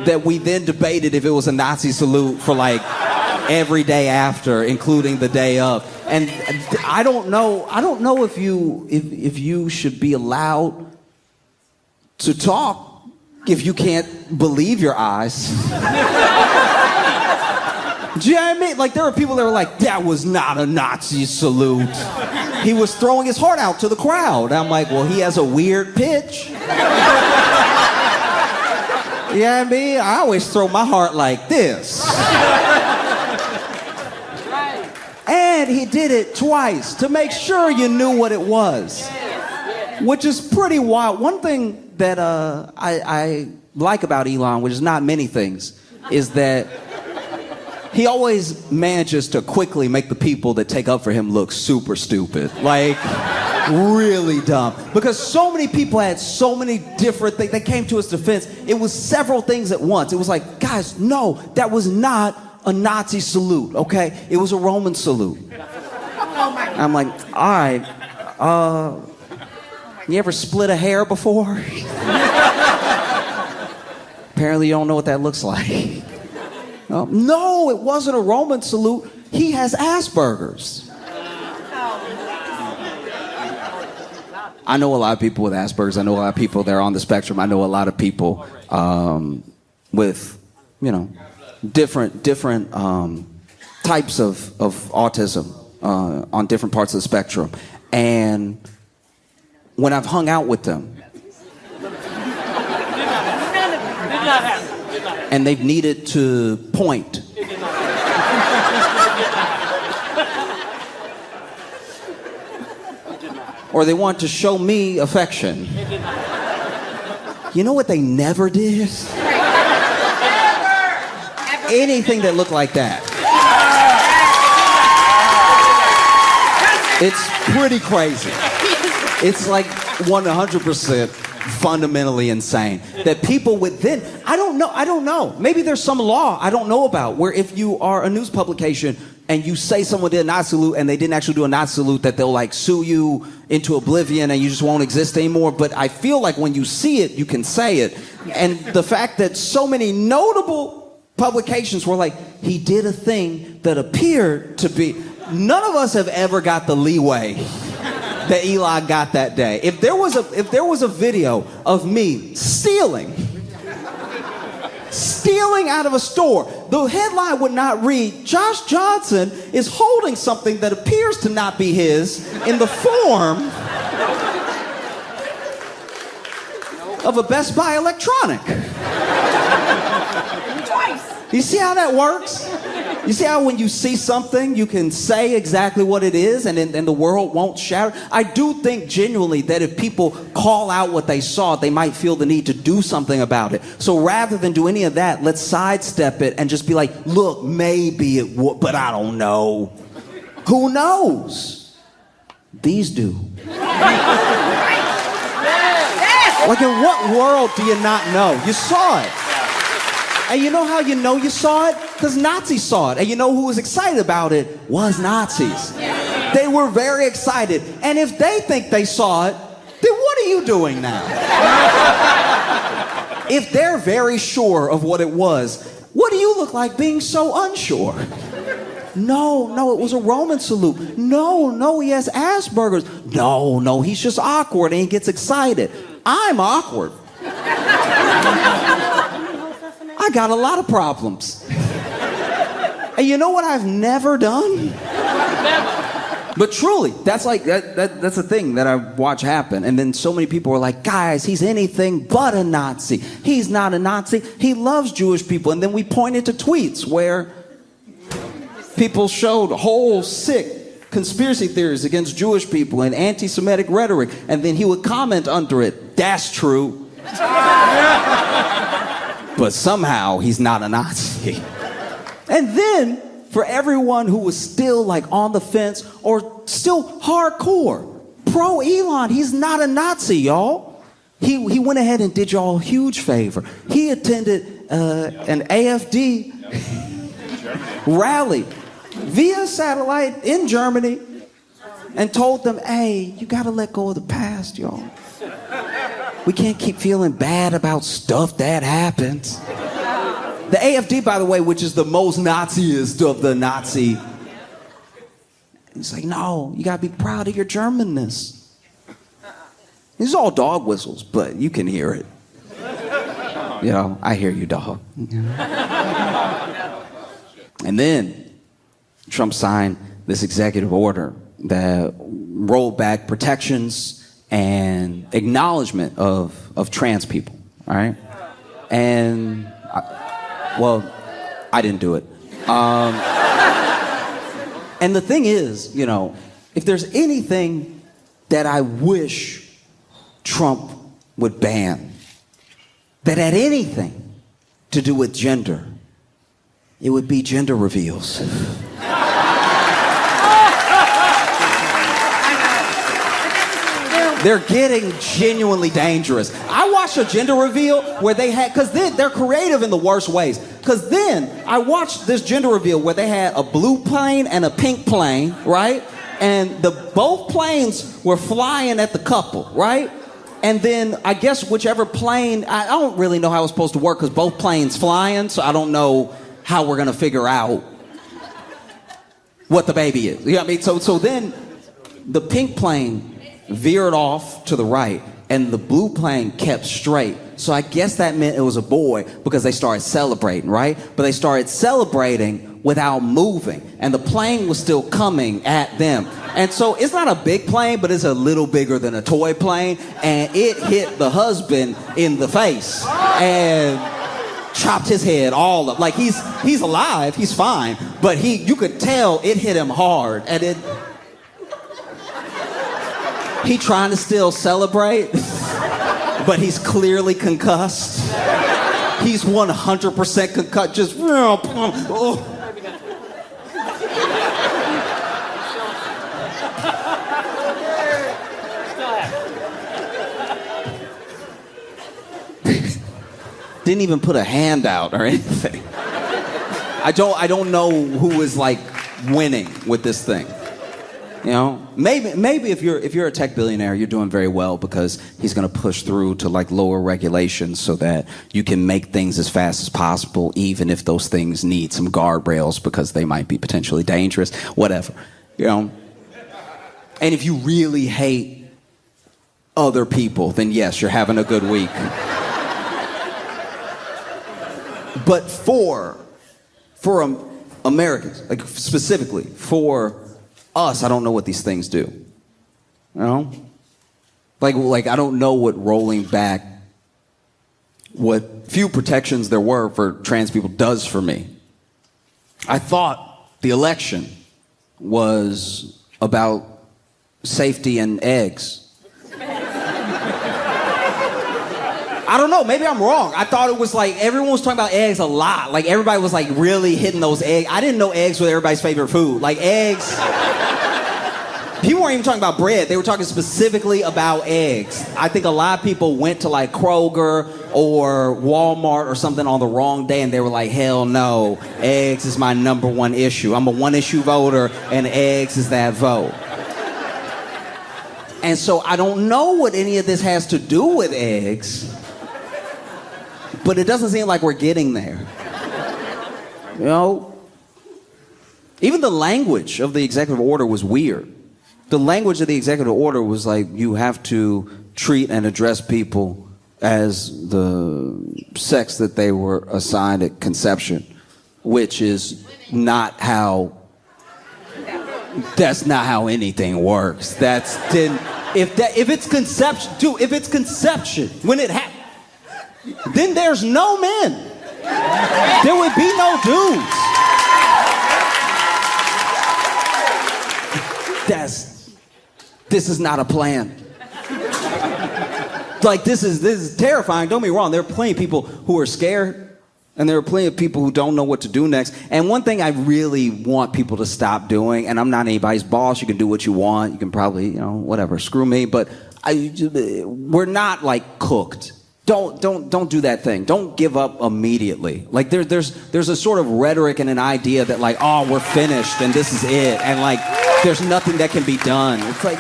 that we then debated if it was a Nazi salute for like every day after, including the day of. And I don't know if you should be allowed to talk if you can't believe your eyes. Do you know what I mean? Like, there are people that are like, that was not a Nazi salute. He was throwing his heart out to the crowd. I'm like, well, he has a weird pitch. You know what I mean? I always throw my heart like this. And he did it twice to make sure you knew what it was, which is pretty wild. One thing that I like about Elon, which is not many things, is that he always manages to quickly make the people that take up for him look super stupid. Like, really dumb. Because so many people had so many different things. They came to his defense. It was several things at once. It was like, guys, no, that was not a Nazi salute, okay? It was a Roman salute. I'm like, all right, you ever split a hair before? Apparently you don't know what that looks like. No, it wasn't a Roman salute. He has Asperger's. I know a lot of people with Asperger's. I know a lot of people that are on the spectrum. I know a lot of people with, you know, different types of autism on different parts of the spectrum. And when I've hung out with them Did not happen. Did not happen. and they've needed to point. It did not happen. Or they want to show me affection. It did not happen. You know what they never did? Anything that looked like that. It's pretty crazy. It's like 100% fundamentally insane that people would then, I don't know. Maybe there's some law I don't know about where if you are a news publication and you say someone did a not salute and they didn't actually do a not salute, that they'll like sue you into oblivion and you just won't exist anymore. But I feel like when you see it, you can say it. And the fact that so many notable publications were like, he did a thing that appeared to be, none of us have ever got the leeway that Eli got that day. If there was a video of me stealing out of a store, the headline would not read, Josh Johnson is holding something that appears to not be his in the form of a Best Buy electronic. You see how that works? You see how when you see something, you can say exactly what it is and the world won't shatter? I do think genuinely that if people call out what they saw, they might feel the need to do something about it. So rather than do any of that, let's sidestep it and just be like, look, maybe it would, but I don't know. Who knows? These do. Like, in what world do you not know? You saw it. And you know how you know you saw it? Because Nazis saw it. And you know who was excited about it? Was Nazis. They were very excited. And if they think they saw it, then what are you doing now? If they're very sure of what it was, what do you look like being so unsure? No, it was a Roman salute. No, he has Asperger's. No, he's just awkward and he gets excited. I'm awkward. I got a lot of problems. And you know what I've never done? But truly, that's like that's a thing that I watch happen. And then so many people are like, guys, he's anything but a Nazi. He's not a Nazi. He loves Jewish people. And then we pointed to tweets where people showed whole sick conspiracy theories against Jewish people and anti-Semitic rhetoric. And then he would comment under it, that's true. But somehow he's not a Nazi. And then for everyone who was still like on the fence or still hardcore, pro Elon, he's not a Nazi, y'all. He went ahead and did y'all a huge favor. He attended an AFD rally via satellite in Germany and told them, hey, you gotta let go of the past, y'all. We can't keep feeling bad about stuff that happens. The AFD, by the way, which is the most Naziest of the Nazi. He's like, no, you gotta be proud of your Germanness. These are all dog whistles, but you can hear it. You know, I hear you, dog. And then Trump signed this executive order that rolled back protections and acknowledgement of trans people, all right? And, I didn't do it. And the thing is, you know, if there's anything that I wish Trump would ban that had anything to do with gender, it would be gender reveals. They're getting genuinely dangerous. I watched a gender reveal where they had, because they're creative in the worst ways. Because then I watched this gender reveal where they had a blue plane and a pink plane, right? And both planes were flying at the couple, right? And then I guess whichever plane, I don't really know how it's supposed to work because both planes flying, so I don't know how we're going to figure out what the baby is. You know what I mean? So then the pink plane veered off to the right, and the blue plane kept straight. So I guess that meant it was a boy because they started celebrating, right? But they started celebrating without moving, and the plane was still coming at them. And so it's not a big plane, but it's a little bigger than a toy plane, and it hit the husband in the face and chopped his head all up. Like he's alive, he's fine, but you could tell it hit him hard, and he trying to still celebrate, but he's clearly concussed. He's 100% concussed, just oh. Didn't even put a hand out or anything. I don't know who is like winning with this thing. You know, maybe if you're a tech billionaire, you're doing very well because he's going to push through to like lower regulations so that you can make things as fast as possible, even if those things need some guardrails because they might be potentially dangerous, whatever. You know, and if you really hate other people, then yes, you're having a good week. But for Americans, like specifically for us, I don't know what these things do. You know? Like I don't know what rolling back what few protections there were for trans people does for me. I thought the election was about safety and eggs. I don't know, maybe I'm wrong. I thought it was like everyone was talking about eggs a lot. Like everybody was like really hitting those eggs. I didn't know eggs were everybody's favorite food. Like eggs. People weren't even talking about bread. They were talking specifically about eggs. I think a lot of people went to like Kroger or Walmart or something on the wrong day and they were like, hell no, eggs is my number one issue. I'm a one issue voter and eggs is that vote. And so I don't know what any of this has to do with eggs. But it doesn't seem like we're getting there. You know? Even the language of the executive order was weird. The language of the executive order was like, you have to treat and address people as the sex that they were assigned at conception, which is not how, that's not how anything works. If it's conception, dude, if it's conception, when it happens, then there's no men. There would be no dudes. This is not a plan. Like this is terrifying. Don't be wrong. There are plenty of people who are scared, and there are plenty of people who don't know what to do next. And one thing I really want people to stop doing, and I'm not anybody's boss. You can do what you want. You can probably, whatever, screw me. But we're not like cooked. Don't do that thing. Don't give up immediately. Like there's a sort of rhetoric and an idea that like, oh, we're finished and this is it, and like there's nothing that can be done. It's like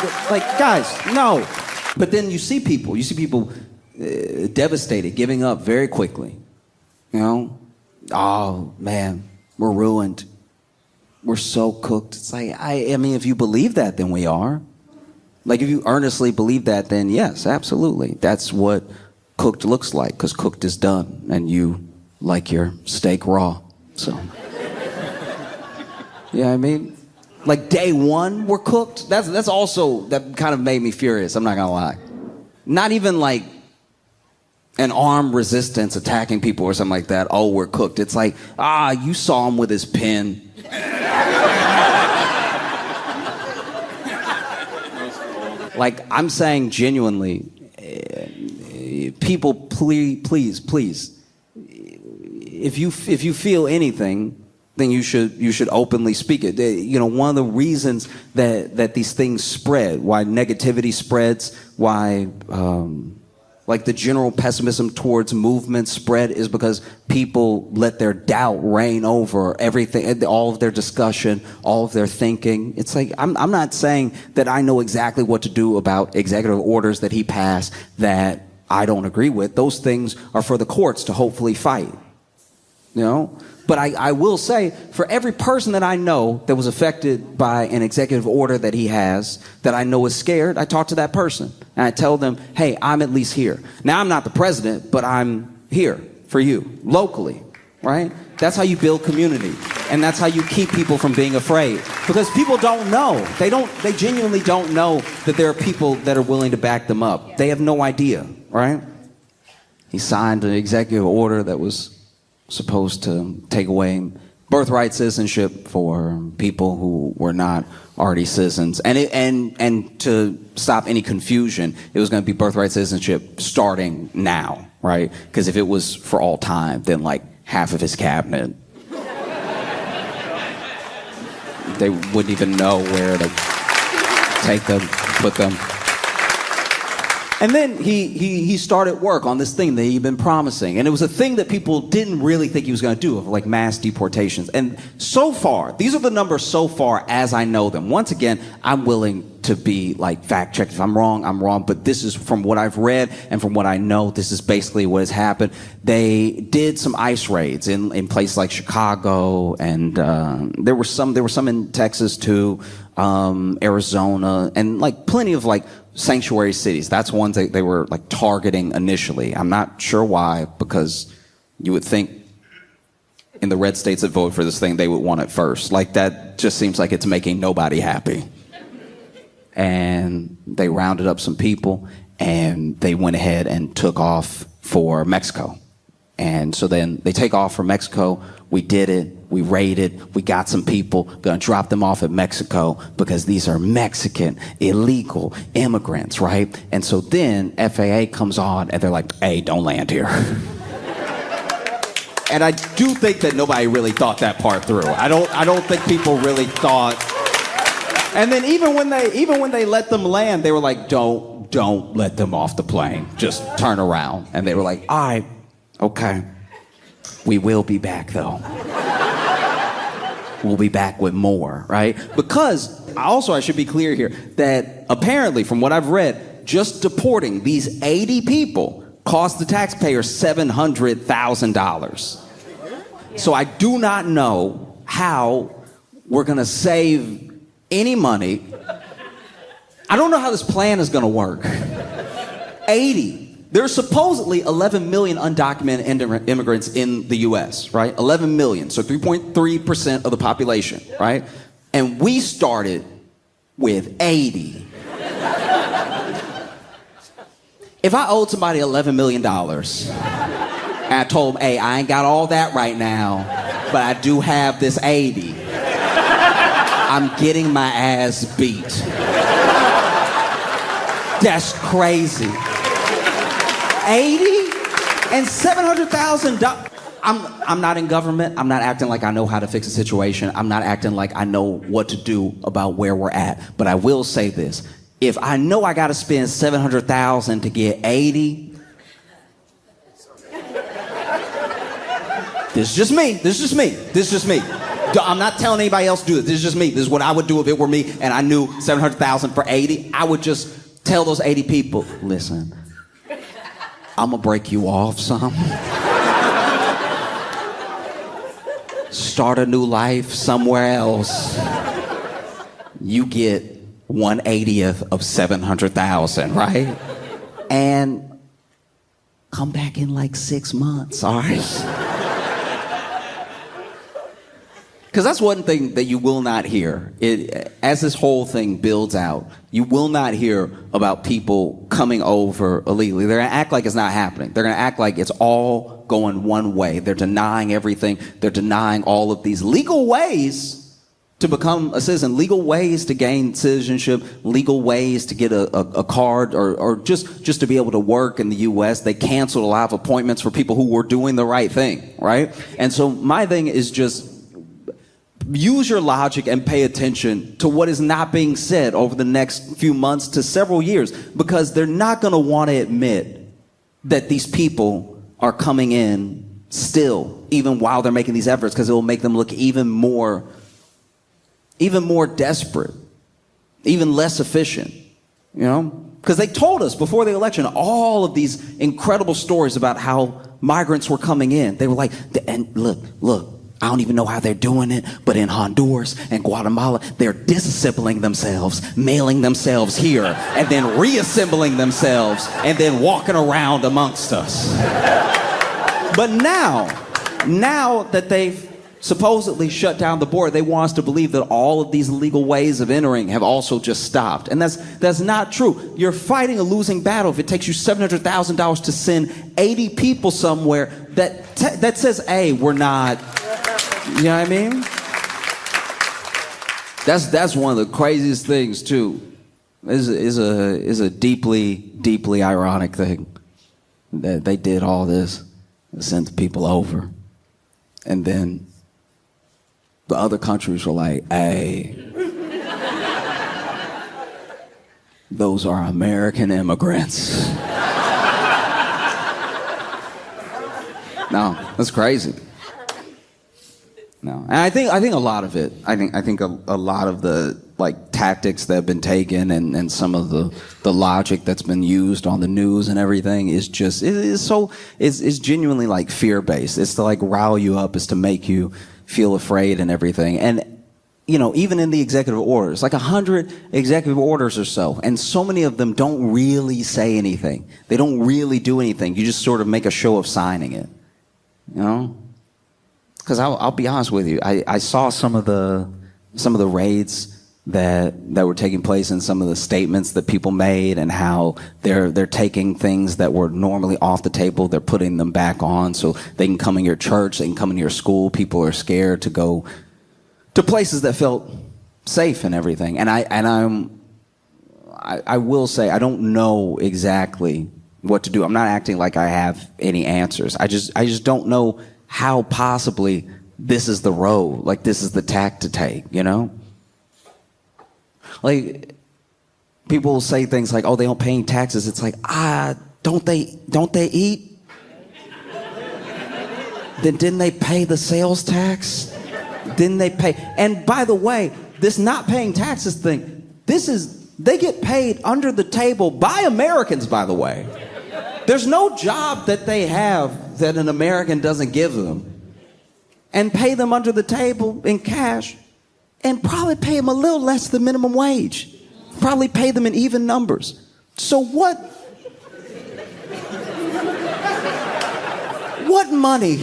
guys, no. But then you see people devastated, giving up very quickly. You know, oh man, we're ruined. We're so cooked. It's like I mean, if you believe that, then we are. Like if you earnestly believe that, then yes, absolutely, that's what cooked looks like, because cooked is done, and you like your steak raw. So, yeah, I mean, like day one we're cooked. That's also, that kind of made me furious. I'm not gonna lie. Not even like an armed resistance attacking people or something like that. Oh, we're cooked. It's like, you saw him with his pen. Like I'm saying genuinely. People, please, if you feel anything, then you should openly speak it. One of the reasons that these things spread, why negativity spreads, why like the general pessimism towards movements spread, is because people let their doubt reign over everything, all of their discussion, all of their thinking. It's like, I'm not saying that I know exactly what to do about executive orders that he passed that I don't agree with. Those things are for the courts to hopefully fight. you know? But I will say, for every person that I know that was affected by an executive order that he has, that I know is scared, I talk to that person. And I tell them, hey, I'm at least here. Now, I'm not the president, but I'm here for you, locally, right? That's how you build community. And that's how you keep people from being afraid. Because people don't know. They genuinely don't know that there are people that are willing to back them up. They have no idea, right? He signed an executive order that was supposed to take away birthright citizenship for people who were not already citizens. And to stop any confusion, it was going to be birthright citizenship starting now, right? Because if it was for all time, then like half of his cabinet, they wouldn't even know where to take them, put them. And then he started work on this thing that he'd been promising. And it was a thing that people didn't really think he was going to do, of like mass deportations. And so far, these are the numbers so far as I know them. Once again, I'm willing to be like fact checked. If I'm wrong. But this is from what I've read and from what I know, this is basically what has happened. They did some ICE raids in places like Chicago, and there were some in Texas too, Arizona, and like plenty of like sanctuary cities. That's ones they were like targeting initially. I'm not sure why, because you would think in the red states that voted for this thing, they would want it first. Like that just seems like it's making nobody happy. And they rounded up some people and they went ahead and took off for Mexico. And so then they take off for Mexico. We did it. We raided. We got some people. Gonna drop them off at Mexico because these are Mexican illegal immigrants, right? And so then FAA comes on and they're like, hey, don't land here. And I do think that nobody really thought that part through. I don't think people really thought. And then even when they let them land, they were like, don't let them off the plane. Just turn around. And they were like, all right, okay. We will be back though. We'll be back with more, right? Because I should be clear here that apparently, from what I've read, just deporting these 80 people cost the taxpayer $700,000. So I do not know how we're going to save any money. I don't know how this plan is going to work. 80. There's supposedly 11 million undocumented immigrants in the U.S., right? 11 million, so 3.3% of the population, right? And we started with 80. If I owed somebody $11 million, and I told them, hey, I ain't got all that right now, but I do have this 80, I'm getting my ass beat. That's crazy. 80 and $700,000. I'm not in government. I'm not acting like I know how to fix a situation. I'm not acting like I know what to do about where we're at. But I will say this. If I know I got to spend $700,000 to get 80, this is just me. I'm not telling anybody else to do this. This is just me. This is what I would do if it were me and I knew $700,000 for 80. I would just tell those 80 people, listen, I'm gonna break you off some. Start a new life somewhere else. You get 1/80th of 700,000, right? And come back in like 6 months, all right? Because that's one thing that you will not hear. As this whole thing builds out, you will not hear about people coming over illegally. They're going to act like it's not happening. They're going to act like it's all going one way. They're denying everything. They're denying all of these legal ways to become a citizen, legal ways to gain citizenship, legal ways to get a card or just to be able to work in the U.S. They canceled a lot of appointments for people who were doing the right thing, right? And so my thing is just use your logic and pay attention to what is not being said over the next few months to several years, because they're not going to want to admit that these people are coming in still, even while they're making these efforts, because it will make them look even more desperate, even less efficient, you know? Because they told us before the election all of these incredible stories about how migrants were coming in. They were like, and look, I don't even know how they're doing it, but in Honduras and Guatemala, they're disassembling themselves, mailing themselves here, and then reassembling themselves, and then walking around amongst us. But now that they've supposedly shut down the border, they want us to believe that all of these illegal ways of entering have also just stopped. And that's not true. You're fighting a losing battle if it takes you $700,000 to send 80 people somewhere that says, hey, we're not, you know what I mean? That's one of the craziest things too. Is a deeply ironic thing that they did all this, sent the people over, and then the other countries were like, hey, those are American immigrants. No, that's crazy. No, and I think a lot of it. I think a lot of the like tactics that have been taken and some of the logic that's been used on the news and everything is just is genuinely like fear based. It's to like rile you up. It's to make you feel afraid and everything. And you know, even in the executive orders, like 100 executive orders or so, and so many of them don't really say anything. They don't really do anything. You just sort of make a show of signing it. You know? Because I'll be honest with you, I saw some of the raids that were taking place and some of the statements that people made and how they're taking things that were normally off the table, they're putting them back on so they can come in your church, they can come in your school. People are scared to go to places that felt safe and everything. And I will say I don't know exactly what to do. I'm not acting like I have any answers. I just don't know how possibly this is the road, like this is the tack to take, you know? Like, people will say things like, oh, they don't pay any taxes. It's like, don't they eat? Then didn't they pay the sales tax? Didn't they pay? And by the way, this not paying taxes thing, they get paid under the table by Americans, by the way. There's no job that they have that an American doesn't give them. And pay them under the table in cash. And probably pay them a little less than minimum wage. Probably pay them in even numbers. So what money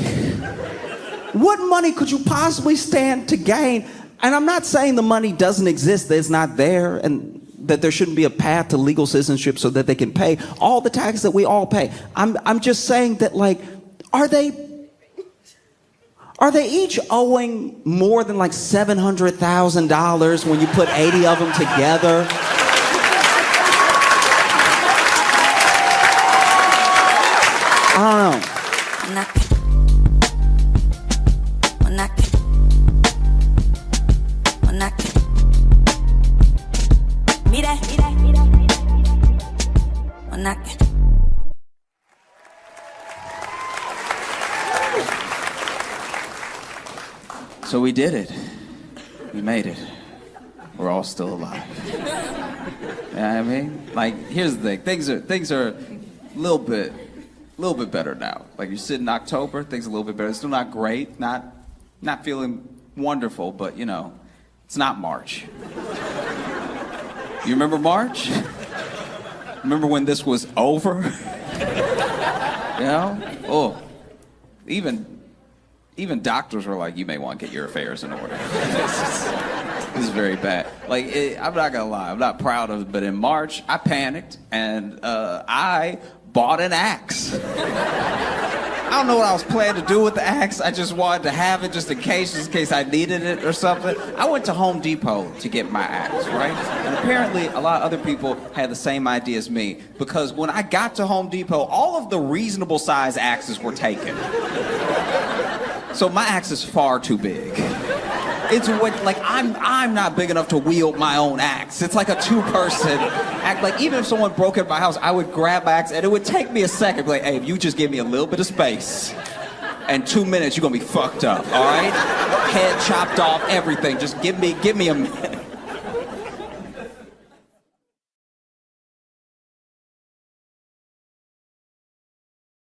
could you possibly stand to gain? And I'm not saying the money doesn't exist, that it's not there, and that there shouldn't be a path to legal citizenship so that they can pay all the taxes that we all pay. I'm just saying that, like, are they each owing more than like $700,000 when you put 80 of them together? I don't know. So we did it. We made it. We're all still alive. You know what I mean? Like, here's the thing. Things are a little bit better now. Like, you sit in October, things are a little bit better. It's still not great, not feeling wonderful, but you know, it's not March. You remember March? Remember when this was over? You know? Oh, even doctors were like, you may want to get your affairs in order. This is very bad. Like, I'm not gonna lie, I'm not proud of it, but in March, I panicked and I bought an axe. I don't know what I was planning to do with the axe. I just wanted to have it just in case I needed it or something. I went to Home Depot to get my axe, right? And apparently a lot of other people had the same idea as me, because when I got to Home Depot, all of the reasonable size axes were taken. So my axe is far too big. It's like I'm not big enough to wield my own axe. It's like a two-person act. Like, even if someone broke into my house, I would grab my axe and it would take me a second. Like, hey, if you just give me a little bit of space, and 2 minutes, you're gonna be fucked up. All right? Head chopped off, everything. Just give me a minute.